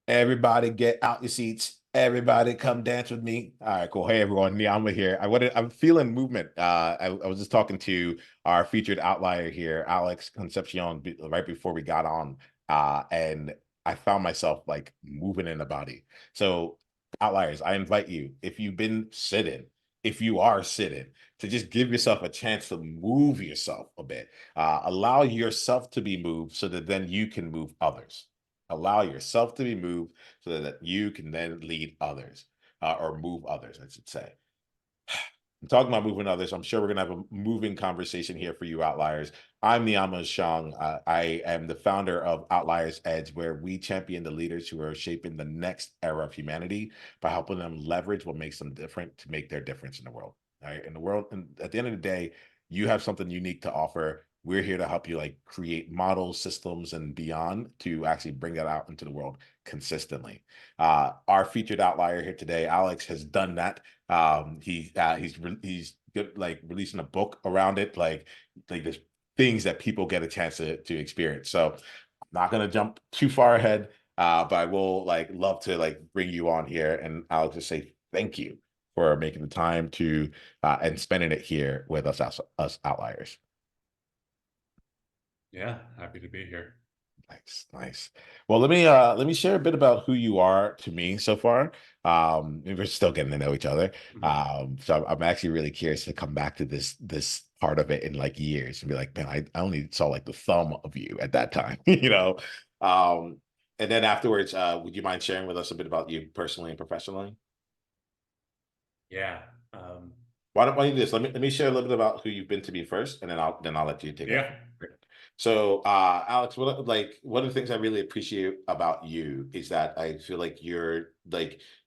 Everybody get out your seats. Everybody come dance with me. All right, cool. Hey everyone, Niiamah here. I'm feeling movement. I was just talking to our featured outlier here, Alex Concepcion, right before we got on. And I found myself like moving in the body. So outliers, I invite you, if you've been sitting, if you are sitting, to just give yourself a chance to move yourself a bit. Allow yourself to be moved so that then you can move others. Allow yourself to be moved so that you can then lead others, or move others, I should say. I'm talking about moving others. I'm sure we're going to have a moving conversation here for you outliers. I'm Niiamah Ashong. I am the founder of Outliers Edge, where we champion the leaders who are shaping the next era of humanity by helping them leverage what makes them different to make their difference in the world. All right. In the world, and at the end of the day, you have something unique to offer. We're here to help you like create models, systems, and beyond to actually bring that out into the world consistently. Our featured outlier here today, Alex, has done that. He's good, like releasing a book around it, like there's things that people get a chance to experience. So I'm not gonna jump too far ahead, but I will like love to like bring you on here, and I'll just say thank you for making the time to and spending it here with us outliers. Yeah, happy to be here. Nice, nice. Well, let me share a bit about who you are to me so far. We're still getting to know each other. Mhm. So I'm actually really curious to come back to this part of it in like years and be like, man, I only saw like the thumb of you at that time, you know. Um, and then afterwards, would you mind sharing with us a bit about you personally and professionally? Yeah. Um, Why don't you do this? Let me share a little bit about who you've been to me first, and then I'll let you take over. yeah. So, Alex, one of the things I really appreciate about you is that I feel like your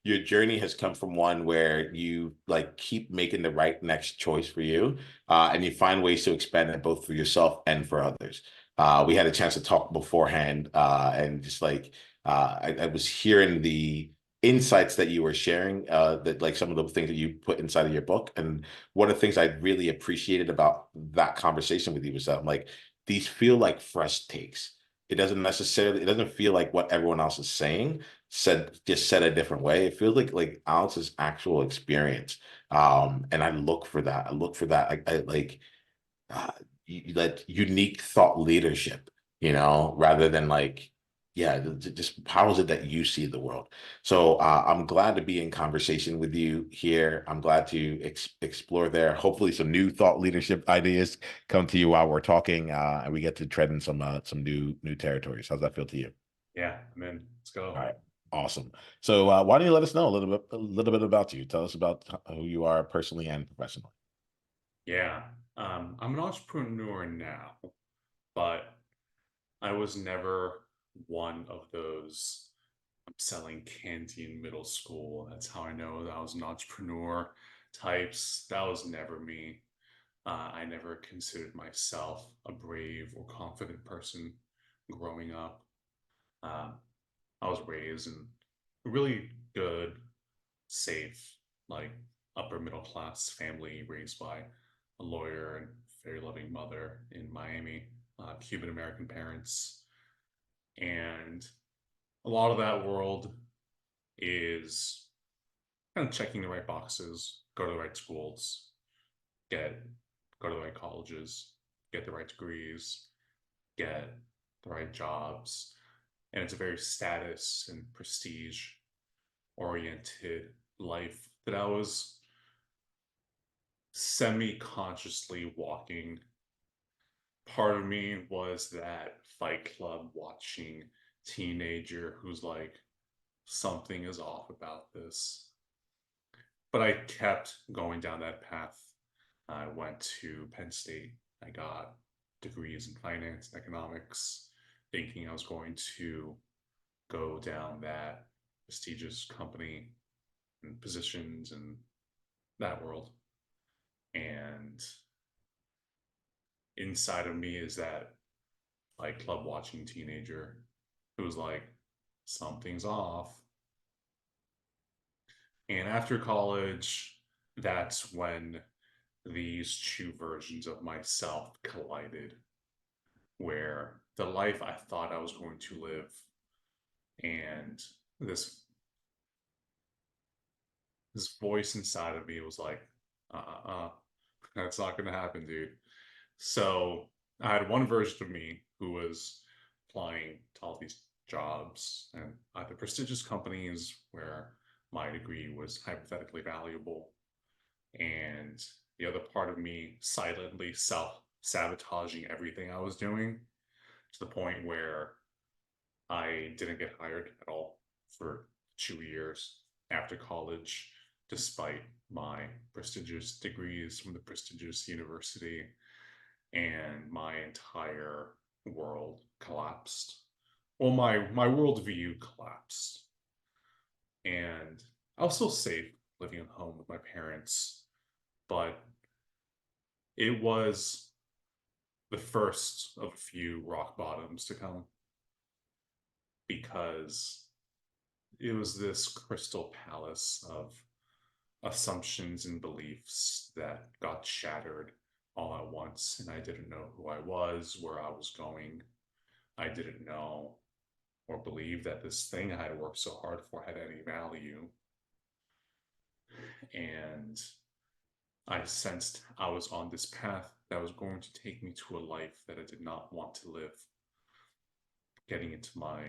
journey has come from one where you like keep making the right next choice for you, and you find ways to expand it both for yourself and for others. We had a chance to talk beforehand, and just like I was hearing the insights that you were sharing, that like some of the things that you put inside of your book, and one of the things I really appreciated about that conversation with you was that I'm like these feel like fresh takes. It doesn't feel like what everyone else is saying said a different way. It feels like Alex's actual experience. And I look for that. I look for that. I like uh, that unique thought leadership, rather than like, yeah, just how is it that you see the world? So I'm glad to be in conversation with you here. I'm glad to explore there. Hopefully, some new thought leadership ideas come to you while we're talking, and we get to tread in some new territories. How's that feel to you? Yeah. I'm in. Let's All go. right, awesome. So why don't you let us know a little bit about you? Tell us about who you are personally and professionally. Yeah. I'm an entrepreneur now, but I was never one of those I'm selling candy in middle school. That's how I know that I was an entrepreneur types. That was never me. I never considered myself a brave or confident person growing up. Um, I was raised in a really good, safe, like upper middle class family raised by a lawyer and very loving mother in Miami, Cuban American parents. And a lot of that world is kind of checking the right boxes, go to the right schools, get go to the right colleges, get the right degrees, get the right jobs. And it's a very status and prestige oriented life that I was semi consciously walking. Part of me was that Fight Club watching teenager who's like, something is off about this. But I kept going down that path. I went to Penn State. I got degrees in finance and economics, thinking I was going to go down that prestigious company and positions in that world. And inside of me is that like club watching teenager who's like, something's off. And after college, that's when these two versions of myself collided, where the life I thought I was going to live and this this voice inside of me was like, that's not gonna happen, dude. So I had one version of me who was applying to all these jobs and either prestigious companies where my degree was hypothetically valuable, and the other part of me silently self-sabotaging everything I was doing to the point where I didn't get hired at all for 2 years after college, despite my prestigious degrees from the prestigious university, and my entire world collapsed. Well, my worldview collapsed, and I was still safe living at home with my parents, but it was the first of a few rock bottoms to come, because it was this crystal palace of assumptions and beliefs that got shattered all at once, and I didn't know who I was, where I was going. I didn't know or believe that this thing I had worked so hard for had any value. And I sensed I was on this path that was going to take me to a life that I did not want to live. Getting into my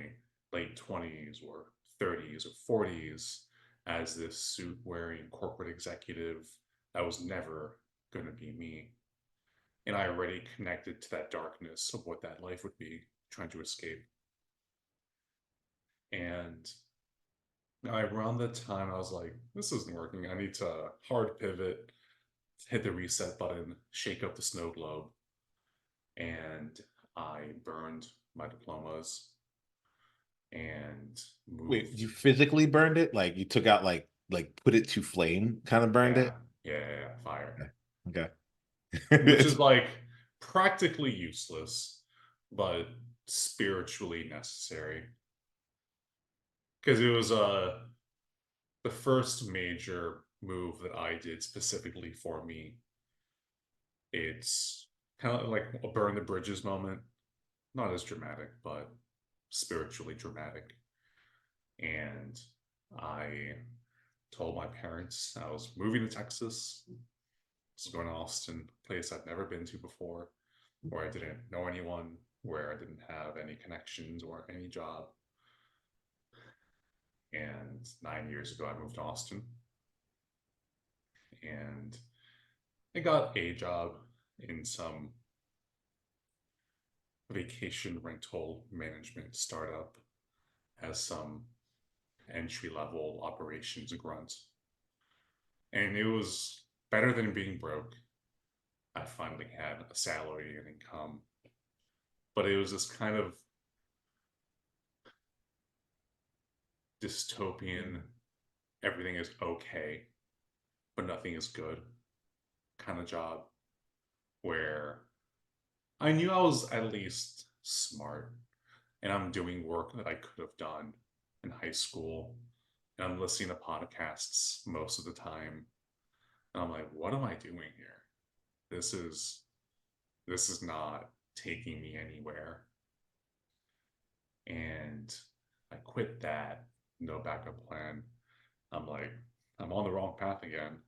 late 20s or 30s or 40s as this suit wearing corporate executive, that was never going to be me. And I already connected to that darkness of what that life would be, trying to escape. And around that time, I was like, this isn't working. I need to hard pivot, hit the reset button, shake up the snow globe. And I burned my diplomas and Wait, you moved. physically burned it? Like you took out like put it to flame, kind of burned Yeah, it? yeah, fire. Okay. Which is Okay. like practically useless, but spiritually necessary. Because it was the first major move that I did specifically for me. It's kind of like a burn the bridges moment. Not as dramatic, but spiritually dramatic. And I told my parents I was moving to Texas. I was going to Austin, a place I'd never been to before, where I didn't know anyone, where I didn't have any connections or any job. And 9 years ago, I moved to Austin, and I got a job in some vacation rental management startup as some entry level operations grunt. And it was better than being broke. I finally had a salary and income, but it was this kind of dystopian, everything is okay, but nothing is good kind of job, where I knew I was at least smart and I'm doing work that I could have done in high school. And I'm listening to podcasts most of the time. And I'm like, what am I doing here? This is this is not taking me anywhere. And I quit that, no backup plan. I'm like, I'm on the wrong path again.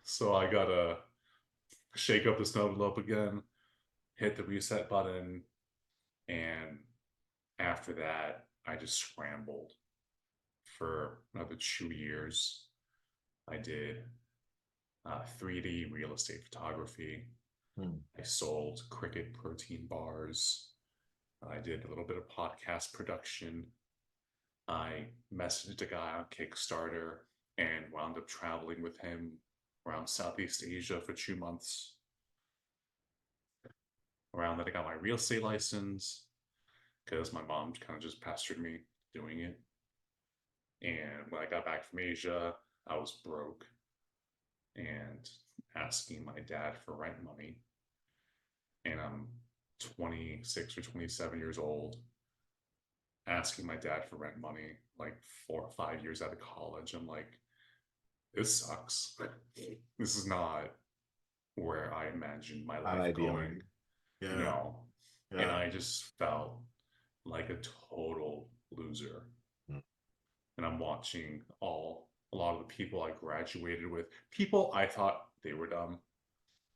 So I gotta shake up the snow globe again, hit the reset button, and after that, I just scrambled for another 2 years. I did 3D real estate photography. Hmm. I sold cricket protein bars. I did a little bit of podcast production. I messaged a guy on Kickstarter and wound up traveling with him around Southeast Asia for 2 months. Around that, I got my real estate license because my mom kind of just pestered me doing it. And when I got back from Asia, I was broke and asking my dad for rent money. And I'm 26 or 27 years old, asking my dad for rent money like 4 or 5 years out of college. I'm like, this sucks. This is not where I imagined my Not life ideal. going. Yeah. No. And Yeah. I just felt like a total loser. Mm. and I'm watching a lot of the people I graduated with, people I thought they were dumb,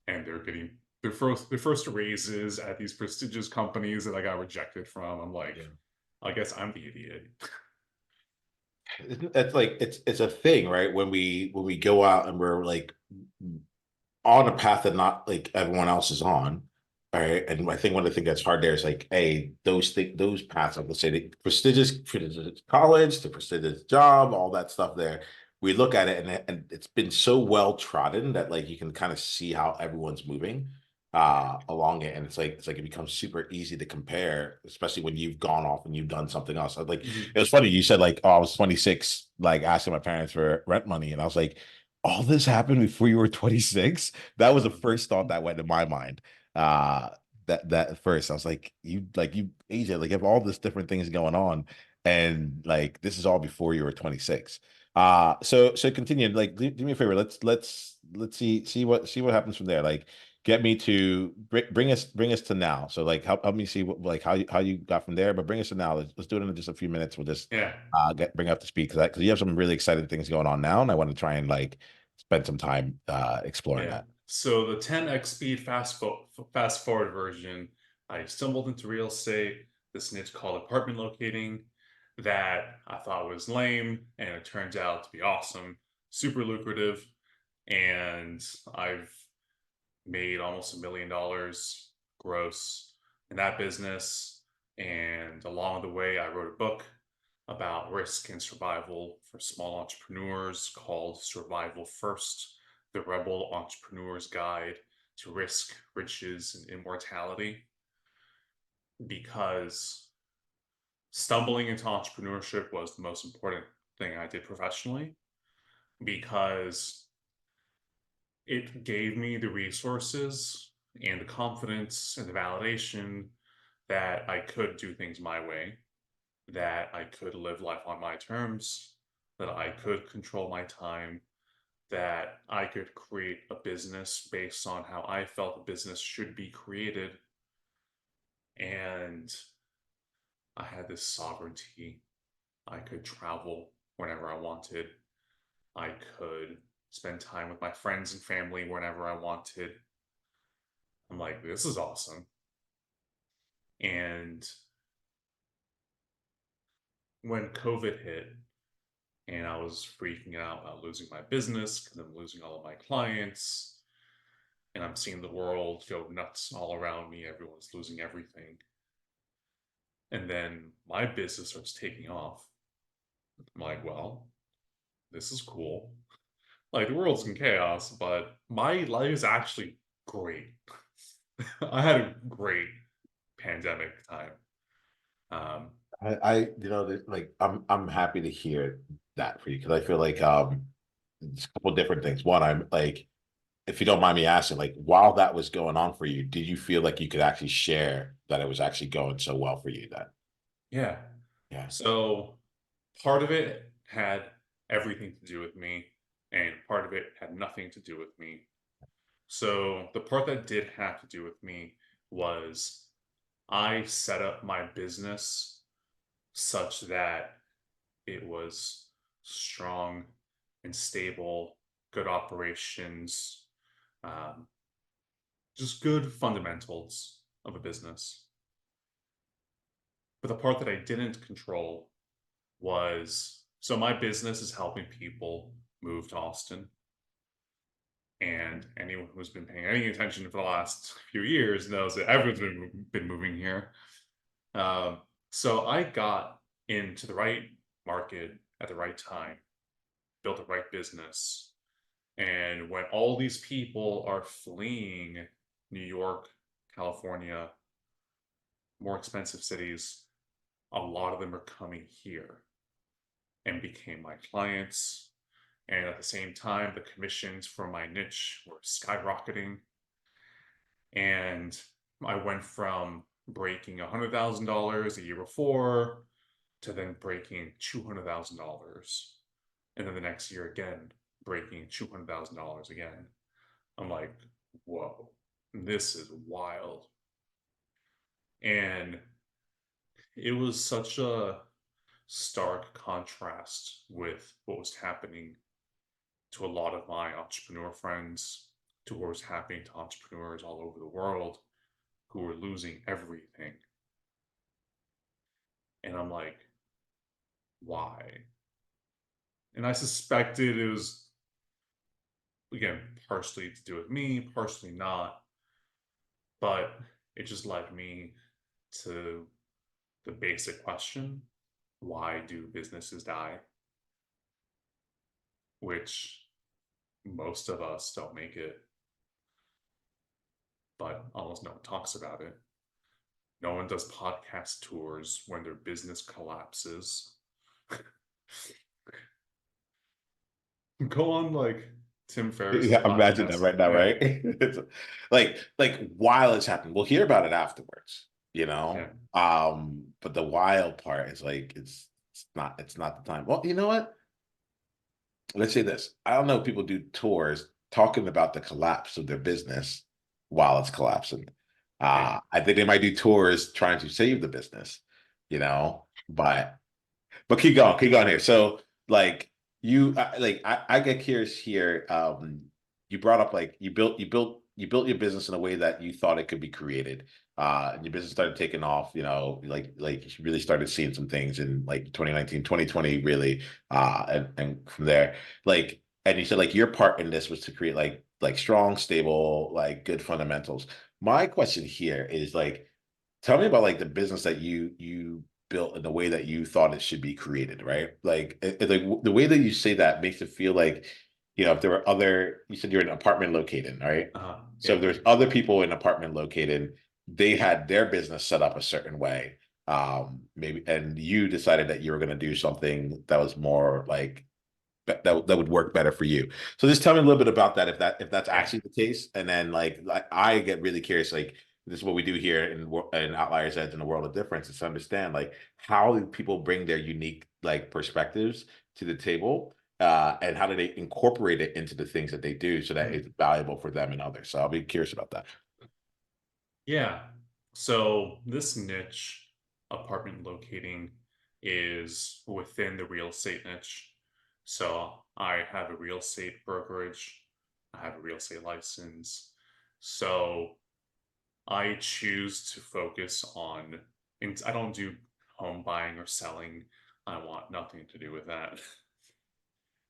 and they're getting their first raises at these prestigious companies that I got rejected from. I'm like, Yeah. I guess I'm the idiot. It's like it's a thing, right? When we go out and we're like on a path that not like everyone else is on. All right. And I think one of the things that's hard there is like, those paths, like let's say the prestigious college, the prestigious job, all that stuff there. We look at it and it's been so well trodden that like you can kind of see how everyone's moving along it. And it's like it becomes super easy to compare, especially when you've gone off and you've done something else. Like Mhm. it was funny, you said like, oh, I was 26, like asking my parents for rent money, and I was like, all this happened before you were 26? That was the first thought that went in my mind. Uh that at first I was like you Asia, like you have all this different things going on, and like this is all before you were 26. So continue, like do me a favor. Let's see what happens from there. Like get me to bring us to now. So like help me see what like how you got from there, but bring us to now. Let's do it in just a few minutes. We'll just Yeah, bring up to speed because you have some really exciting things going on now, and I want to try and like spend some time exploring yeah. that. So the 10x speed fast forward version, I stumbled into real estate, this niche called apartment locating that I thought was lame, and it turns out to be awesome, super lucrative, and I've made almost $1 million gross in that business. And along the way, I wrote a book about risk and survival for small entrepreneurs called Survival First: The Rebel Entrepreneur's Guide to Risk, Riches, and Immortality. Because stumbling into entrepreneurship was the most important thing I did professionally, because it gave me the resources and the confidence and the validation that I could do things my way, that I could live life on my terms, that I could control my time, that I could create a business based on how I felt a business should be created. And I had this sovereignty. I could travel whenever I wanted. I could spend time with my friends and family whenever I wanted. I'm like, this is awesome. And when COVID hit and I was freaking out about losing my business because I'm losing all of my clients and I'm seeing the world go nuts all around me, everyone's losing everything. And then my business starts taking off. I'm like, well, this is cool. Like the world's in chaos, but my life is actually great. I had a great pandemic time. Um, Like I'm happy to hear that for you because I feel like it's a couple different things. One, I'm like, if you don't mind me asking, like while that was going on for you, did you feel like you could actually share that it was actually going so well for you then? yeah. Yeah. So part of it had everything to do with me, and part of it had nothing to do with me. So the part that did have to do with me was I set up my business such that it was strong and stable, good operations, um, just good fundamentals of a business. But the part that I didn't control was, so my business is helping people move to Austin. And anyone who's been paying any attention for the last few years knows that everyone's been moving here. Um, so I got into the right market at the right time, built the right business. And when all these people are fleeing New York, California, more expensive cities, a lot of them are coming here and became my clients. And at the same time, the commissions for my niche were skyrocketing. And I went from breaking $100,000 a year before to then breaking $200,000. And then the next year again, breaking $200,000 again. I'm like, whoa, this is wild. And it was such a stark contrast with what was happening to a lot of my entrepreneur friends, to what was happening to entrepreneurs all over the world who were losing everything. And I'm like, why? And I suspected it was, again, partially to do with me, partially not, but it just led me to the basic question: why do businesses die? Which most of us don't make it, but almost no one talks about it. No one does podcast tours when their business collapses. Go on like Tim Ferriss's Yeah, imagine that podcast. right now, Yeah, right? It's like while it's happening, we'll hear about it afterwards, you yeah. know. But the wild part is like it's not the time. Well, you know what? Let's say this. I don't know if people do tours talking about the collapse of their business while it's collapsing. Yeah. I think they might do tours trying to save the business, you know, but keep going here. So like I get curious here. You brought up like you built your business in a way that you thought it could be created. And your business started taking off, you know, like you really started seeing some things in like 2019, 2020, really. And from there, like, and you said like your part in this was to create like strong, stable, like good fundamentals. My question here is like, tell me about like the business that you built in the way that you thought it should be created, right? Like, like the way that you say that makes it feel like, you know, if there were other, you said you're in an apartment located, right? So Yeah. if there's other people in an apartment located, they had their business set up a certain way, maybe, and you decided that you were going to do something that was more like that would work better for you. So just tell me a little bit about that, if that's Yeah. actually the case, and then like I get really curious. Like this is what we do here in Outliers Edge in the World of Difference, is to understand like how do people bring their unique like perspectives to the table, and how do they incorporate it into the things that they do so that Mhm. it's valuable for them and others. So I'll be curious about that. Yeah. So this niche, apartment locating, is within the real estate niche. So I have a real estate brokerage. I have a real estate license. So I choose to focus on, and I don't do home buying or selling. I want nothing to do with that.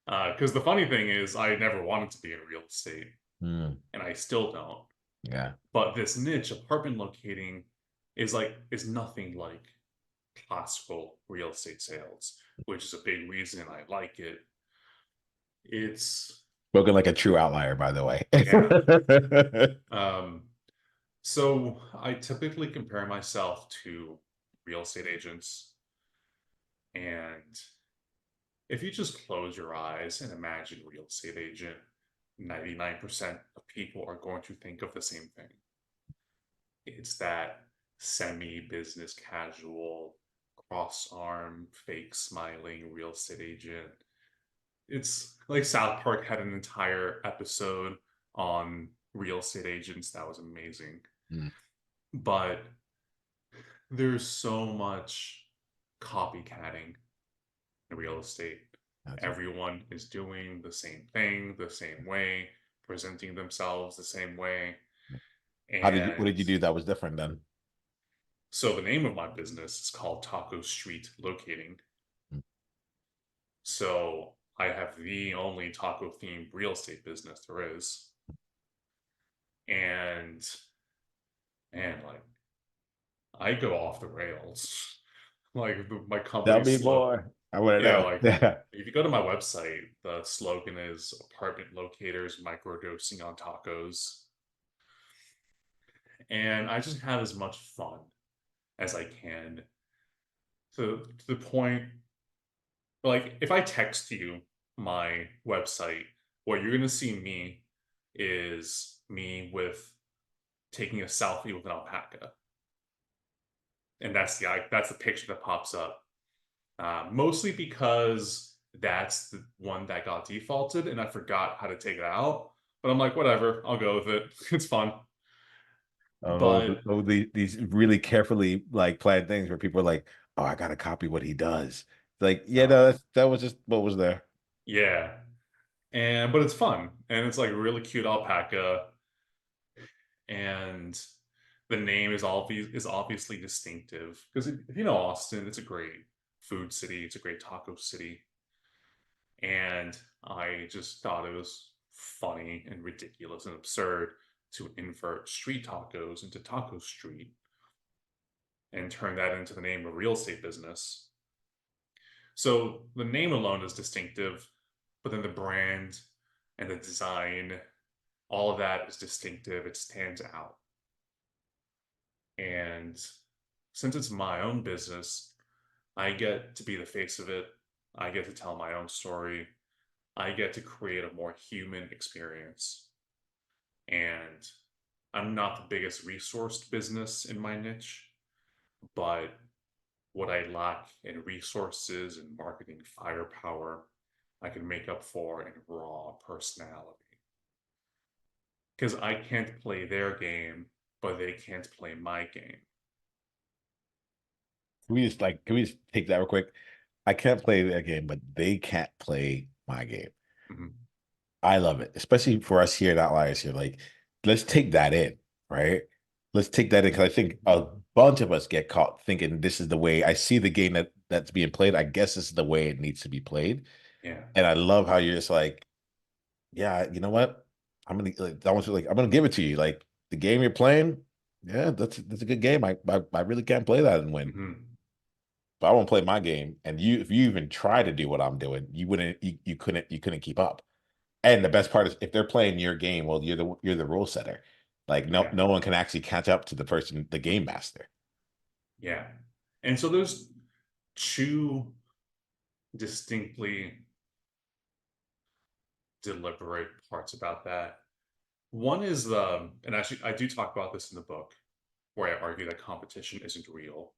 Because the funny thing is, I never wanted to be in real estate, Mm, and I still don't. yeah. But this niche, apartment locating, is nothing like classical real estate sales, which is a big reason I like it. It's Spoken like a true outlier, by the way. yeah. Um, so I typically compare myself to real estate agents, and if you just close your eyes and imagine real estate agent, 99% of people are going to think of the same thing. It's that semi-business casual, cross-arm, fake smiling real estate agent. It's like South Park had an entire episode on real estate agents that was amazing. Mm, But there's so much copycatting in real estate. that's it. Everyone is doing the same thing the same way, presenting themselves the same way. What did And you do that was different then? so the name of my business is called Taco Street Locating. Mm. So I have the only taco themed real estate business there is. And man, like I go off the rails. Like my Tell company's me slow. more. I want to Yeah, know. like Yeah. if you go to my website, the slogan is apartment locators microdosing on tacos. And I just have as much fun as I can, to the point, like if I text you my website, what you're gonna see me is me with taking a selfie with an alpaca, and that's the picture that pops up. Mostly because that's the one that got defaulted, and I forgot how to take it out. But I'm like, whatever, I'll go with it. It's fun. But These really carefully like planned things where people are like, oh, I gotta copy what he does. Like, yeah, no, Um, that was just what was there. yeah, but it's fun, and it's like a really cute alpaca, and the name is obviously distinctive because if you know Austin, it's a great food city, it's a great taco city, and I just thought it was funny and ridiculous and absurd to invert street tacos into Taco Street and turn that into the name of a real estate business. So the name alone is distinctive, but then the brand and the design, all of that is distinctive. It stands out. And since it's my own business, I get to be the face of it. I get to tell my own story. I get to create a more human experience. And I'm not the biggest resourced business in my niche, but what I lack in resources and marketing firepower, I can make up for in raw personality. Because I can't play their game, but they can't play my game. Can we just take that real quick? I can't play their game, but they can't play my game. Mhm. I love it, especially for us here at Outliers here. Like, let's take that in, right? Let's take that in because I think a bunch of us get caught thinking this is the way I see the game that's being played. I guess this is the way it needs to be played. Yeah. And I love how you're just like, yeah, you know what? I'm gonna like almost like I'm gonna give it to you. Like the game you're playing, yeah, that's a good game. I really can't play that and win. Mhm. But I won't play my game. And you, if you even try to do what I'm doing, you couldn't keep up. And the best part is if they're playing your game, well, you're the rule setter. Like Yeah. no one can actually catch up to the person, the game master. Yeah. And so there's two distinctly deliberate parts about that. One is and actually I do talk about this in the book, where I argue that competition isn't real.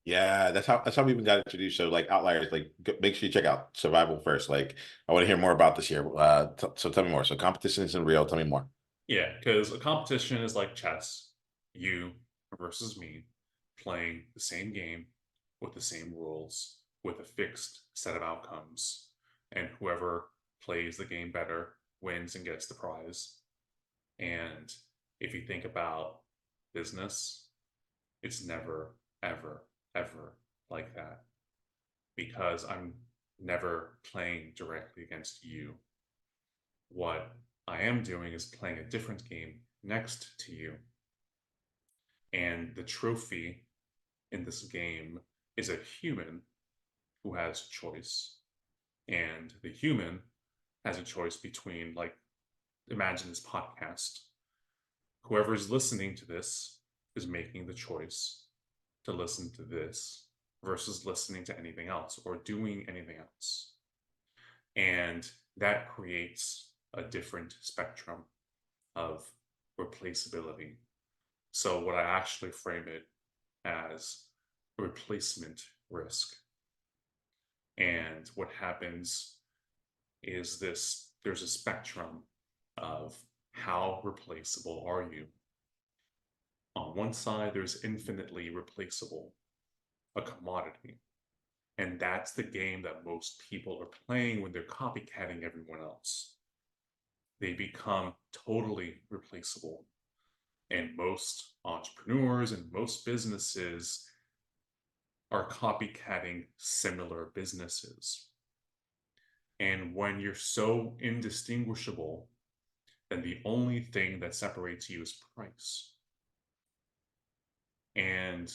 Yeah, that's how we even got introduced. So like Outliers, like make sure you check out Survival first. Like I want to hear more about this here. So tell me more. So competition isn't real. Tell me more. Yeah, because a competition is like chess, you versus me, playing the same game with the same rules, with a fixed set of outcomes, and whoever plays the game better wins and gets the prize. And if you think about business, it's never, ever, ever like that because I'm never playing directly against you. What I am doing is playing a different game next to you. And the trophy in this game is a human who has choice. And the human has a choice between, like, imagine this podcast. Whoever's listening to this is making the choice to listen to this versus listening to anything else or doing anything else. And that creates a different spectrum of replaceability. So, what I actually frame it as a replacement risk. And what happens is there's a spectrum of how replaceable are you. On one side, there's infinitely replaceable, a commodity. And that's the game that most people are playing when they're copycatting everyone else. They become totally replaceable. And most entrepreneurs and most businesses are copycatting similar businesses. And when you're so indistinguishable, then the only thing that separates you is price. And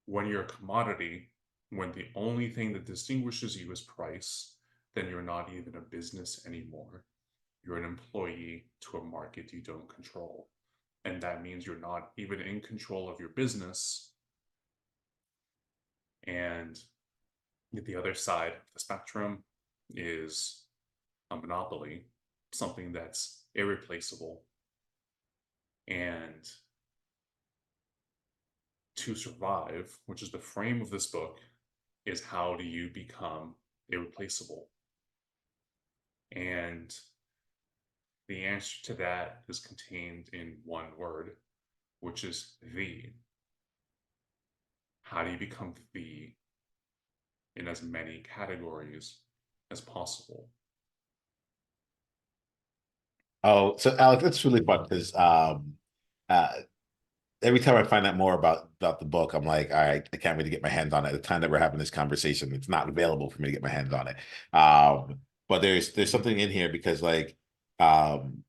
when you're a commodity, when the only thing that distinguishes you is price, then you're not even a business anymore. You're an employee to a market you don't control. And that means you're not even in control of your business. And the other side of the spectrum is a monopoly, something that's irreplaceable. And to survive, which is the frame of this book, is how do you become irreplaceable? And the answer to that is contained in one word, which is the. How do you become the in as many categories as possible. Oh, so Alex, that's really fun because uh every time I find out more about the book, I'm like, all right, I can't really get my hands on it. At the time that we're having this conversation, it's not available for me to get my hands on it. But there's something in here because like um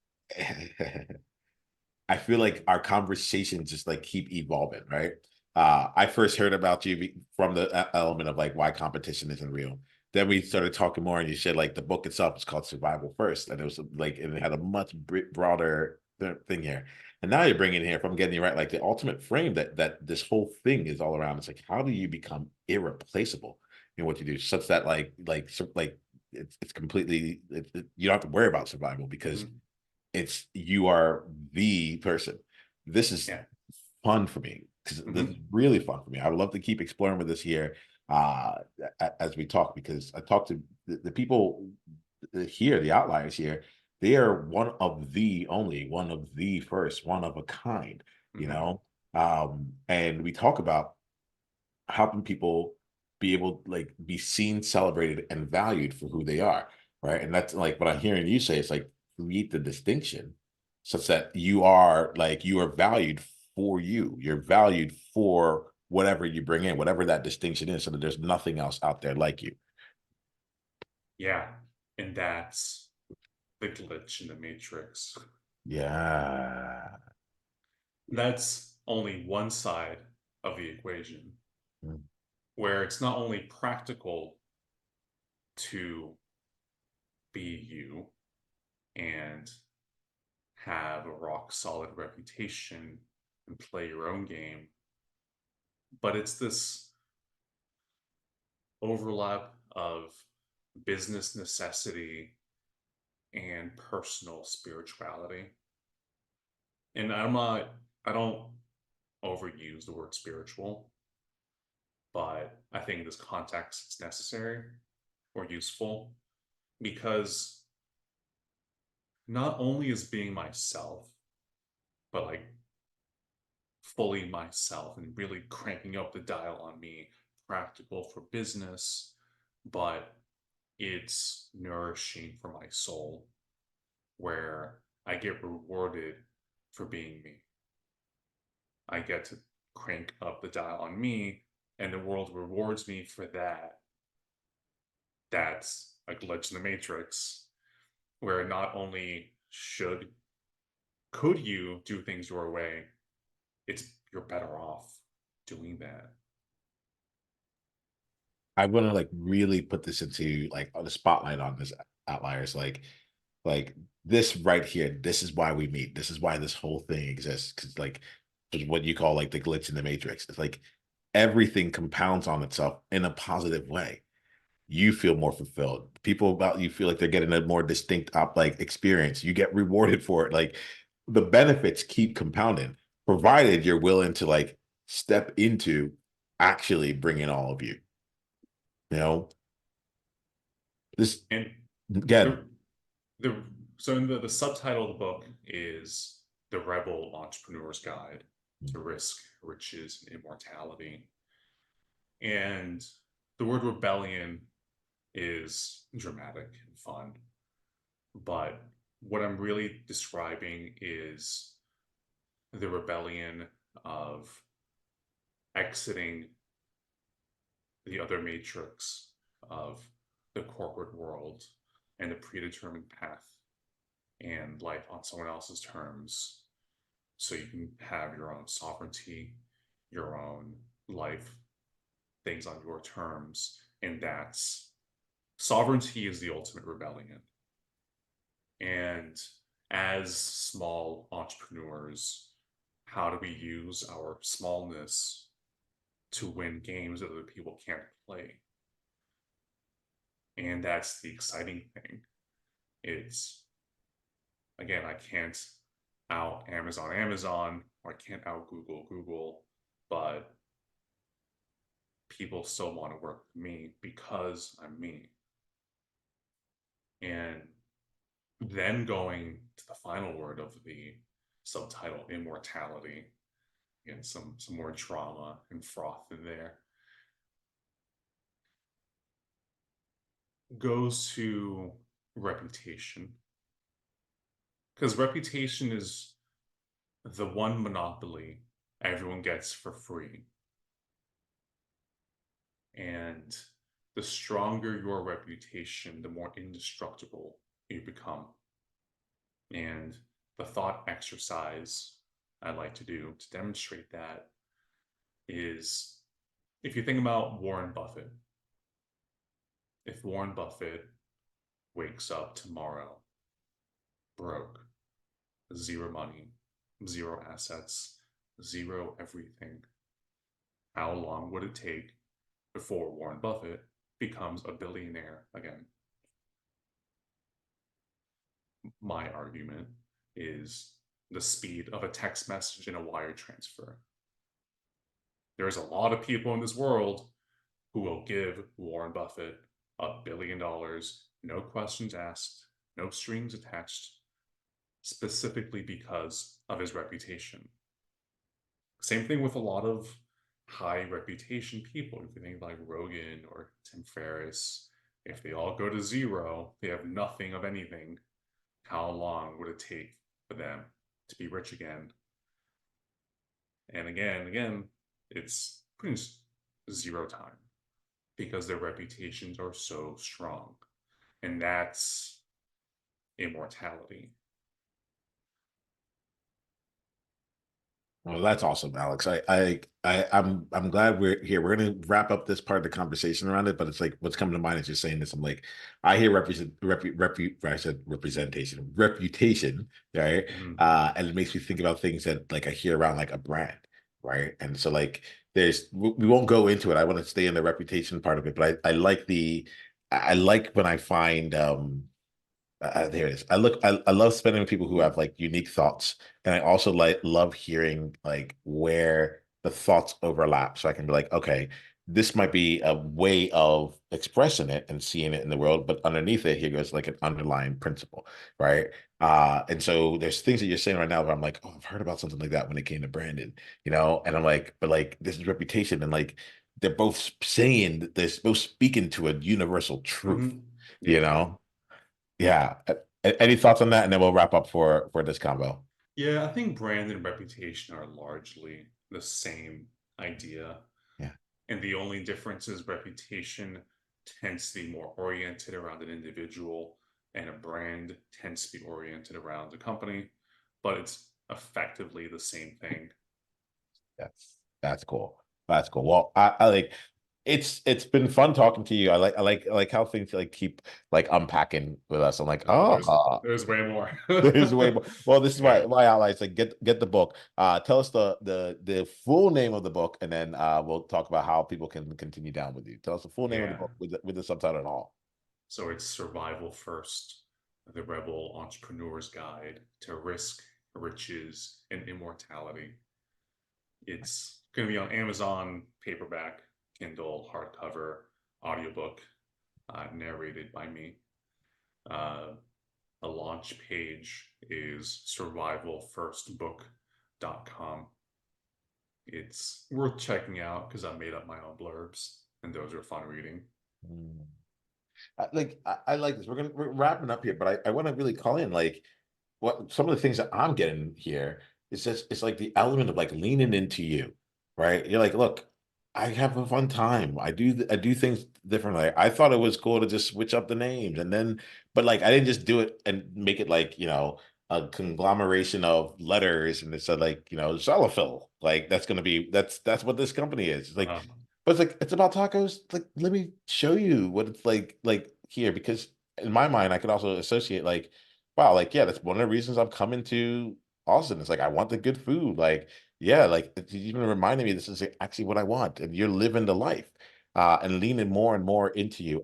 I feel like our conversations just like keep evolving, right? I first heard about you from the element of like why competition isn't real. Then we started talking more, and you said like the book itself is called Survival First, and it was like and it had a much broader thing here. And now you're bringing here, if I'm getting you right, like the ultimate frame that this whole thing is all around. It's like how do you become irreplaceable in what you do, such that like it's completely you don't have to worry about survival because Mhm. it's you are the person. This is Yeah. fun for me because this is Hmm. really fun for me. I would love to keep exploring with this here uh as we talk because I talk to the people here, the outliers here. They are one of the first, one of a kind, you Hmm. know. And we talk about helping people be able like be seen, celebrated, and valued for who they are, right? And that's like what I'm hearing you say. It's like create the distinction such that you are valued for you. You're valued for whatever you bring in, whatever that distinction is, so that there's nothing else out there like you. Yeah. And that's the glitch in the matrix. Yeah. That's only one side of the equation, Mm. where it's not only practical to be you and have a rock solid reputation and play your own game, but it's this overlap of business necessity and personal spirituality. And I don't overuse the word spiritual, but I think in this context it's necessary or useful because not only is being myself, but like fully myself and really cranking up the dial on me practical for business, but it's nourishing for my soul where I get rewarded for being me. I get to crank up the dial on me and the world rewards me for that. That's a glitch in the matrix where not only could you do things your way, it's you're better off doing that. I want to like really put this into like the spotlight on this outliers. Like this right here, this is why we meet. This is why this whole thing exists. Because like it's what you call like the glitch in the matrix. It's like everything compounds on itself in a positive way. You feel more fulfilled. People about you feel like they're getting a more distinct like experience. You get rewarded for it. Like the benefits keep compounding, provided you're willing to like step into actually bringing all of you. You know, this And again. the the so in the subtitle of the book is The Rebel Entrepreneur's Guide to Risk, Riches, and Immortality. And the word rebellion is dramatic and fun, but what I'm really describing is the rebellion of exiting the other matrix of the corporate world and the predetermined path and life on someone else's terms so you can have your own sovereignty, your own life, things on your terms. And that's sovereignty is the ultimate rebellion. And as small entrepreneurs, how do we use our smallness to win games that other people can't play? And that's the exciting thing. It's again, I can't out Amazon, or I can't out Google, but people still want to work with me because I'm me. And then going to the final word of the subtitle, immortality, and some more drama and froth in there. goes to reputation, because reputation is the one monopoly everyone gets for free. And the stronger your reputation, the more indestructible you become. And the thought exercise I like to do to demonstrate that is, if you think about Warren Buffett, if Warren Buffett wakes up tomorrow broke, zero money, zero assets, zero everything, how long would it take before Warren Buffett becomes a billionaire again? My argument is the speed of a text message and a wire transfer. There's a lot of people in this world who will give Warren Buffett $1 billion, no questions asked, no strings attached, specifically because of his reputation. Same thing with a lot of high reputation people. If you think like Rogan or Tim Ferriss, if they all go to zero, they have nothing of anything. How long would it take for them to be rich again? And again, it's pretty much zero time because their reputations are so strong. And that's immortality. Well, that's awesome, Alex. I'm glad we're here. We're gonna wrap up this part of the conversation around it, but it's like what's coming to mind is just saying this. I'm like, I hear I said reputation, right? Mhm. And it makes me think about things that like I hear around like a brand, right? And so like we won't go into it. I want to stay in the reputation part of it, but I like when I find there it is. I love spending with people who have like unique thoughts, and I also like love hearing like where the thoughts overlap, so I can be like, okay, this might be a way of expressing it and seeing it in the world, but underneath it, here goes like an underlying principle, right? And so there's things that you're saying right now where I'm like, oh, I've heard about something like that when it came to Brandon, and I'm like, but like this is reputation, and like they're both saying that they're both speaking to a universal truth, Mhm. you Yeah. know? Yeah. Any thoughts on that? And then we'll wrap up for this combo. Yeah, I think brand and reputation are largely the same idea. Yeah. And the only difference is reputation tends to be more oriented around an individual, and a brand tends to be oriented around a company, but it's effectively the same thing. That's cool. That's cool. Well, I like it's been fun talking to you. I like how things like keep like unpacking with us. I'm like, Oh, oh, there's way more. there's way more. Well, this is Yeah. why Allies like get the book. Tell us the full name of the book, and then we'll talk about how people can continue down with you. Tell us the full name of the Yeah. book with the subtitle and all. So it's Survival First, the Rebel Entrepreneur's Guide to Risk, Riches, and Immortality. It's going to be on Amazon, paperback, Kindle, hardcover, audiobook, narrated by me. Uh, the launch page is survivalfirstbook.com. It's worth checking out because I made up my own blurbs, and those are fun reading. Mm. I like this. We're wrapping up here, but I want to really call in like what some of the things that I'm getting here is just it's like the element of like leaning into you, right? You're like, look, I have a fun time. I do things differently. I thought it was cool to just switch up the names and then, but like I didn't just do it and make it like a conglomeration of letters and it's like Cellophil. Like that's gonna be that's what this company is. It's like, Uh, but it's like it's about tacos. Like let me show you what it's like here because in my mind I could also associate like wow, like, yeah, that's one of the reasons I'm coming to Austin. It's like, I want the good food. Like, yeah, like, it's even reminding me this is actually what I want. And you're living the life and leaning more and more into you.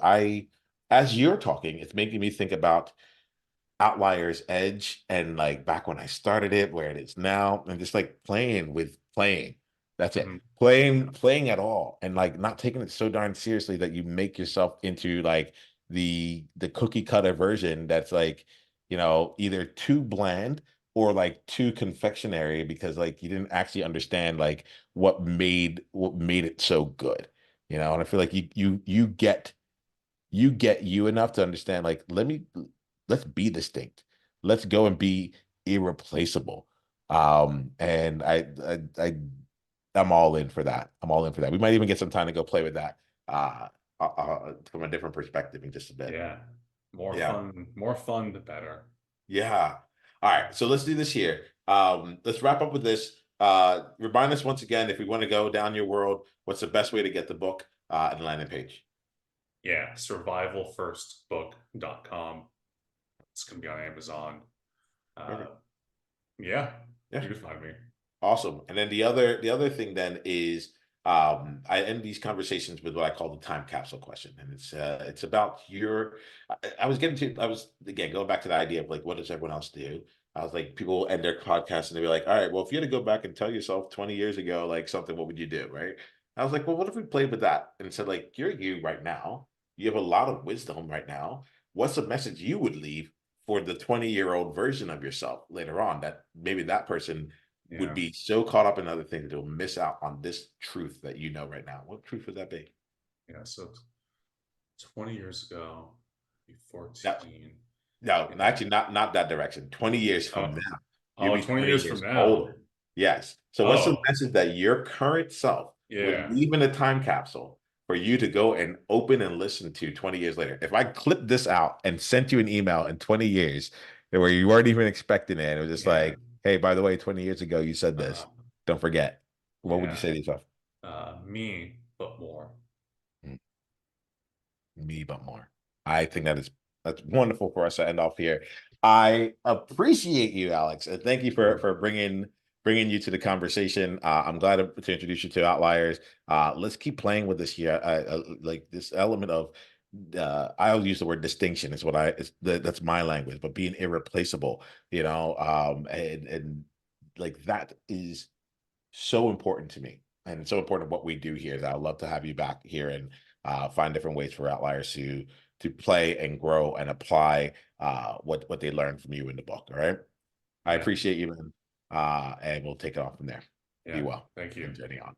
As you're talking, it's making me think about Outliers Edge and like back when I started it, where it is now, and just like playing with playing. That's it. mhm. Playing at all, and like not taking it so darn seriously that you make yourself into like the cookie cutter version that's like, either too bland or like too confectionery because like you didn't actually understand like what made it so good. And I feel like you get you get you enough to understand, like, let's be distinct. Let's go and be irreplaceable. And I'm all in for that. I'm all in for that. We might even get some time to go play with that from a different perspective in just a bit. Yeah. Yeah. More fun, the better. Yeah. All right. So let's do this here. Let's wrap up with this. Remind us once again, if we want to go down your world, what's the best way to get the book and the landing page? Yeah, survivalfirstbook.com. It's gonna be on Amazon. Uh, Perfect. yeah, Yeah. you can find me. Awesome. And then the other thing then is I end these conversations with what I call the time capsule question. And it's about I was getting to I was again going back to the idea of like, what does everyone else do? I was like, people end their podcast and they'd be like, all right, well, if you had to go back and tell yourself 20 years ago, like something, what would you do? Right. I was like, well, what if we played with that and said, like, you're you right now. You have a lot of wisdom right now. What's the message you would leave for the 20-year-old version of yourself later on that maybe that person would Yeah. be so caught up in other things they'll miss out on this truth that you know right now. What truth would that be? Yeah. So 20 years ago, be That 14. no, Yeah. actually not that direction. 20 years from Oh, now, you'll oh, be 20 20 years from years now. older. Yes. So what's the Oh, message that your current self would yeah. leave in a time capsule for you to go and open and listen to 20 years later? If I clipped this out and sent you an email in 20 years where you weren't even expecting it, it was just Yeah. like, hey, by the way, 20 years ago you said Uh, this. Don't forget. What would you yeah. say to yourself? Me, but more. Mm. Me, but more. I think that's wonderful for us to end off here. I appreciate you, Alex, and thank you Sure. for bringing you to the conversation. I'm glad to introduce you to Outliers. Let's keep playing with this here. Like this element of I'll use the word distinction is what that's my language, but being irreplaceable, and like that is so important to me and so important what we do here that I'd love to have you back here and find different ways for Outliers to play and grow and apply what they learned from you in the book. All right. I Yeah. appreciate you, man. And we'll take it off from there. Be Yeah. well Thank you. and journey on.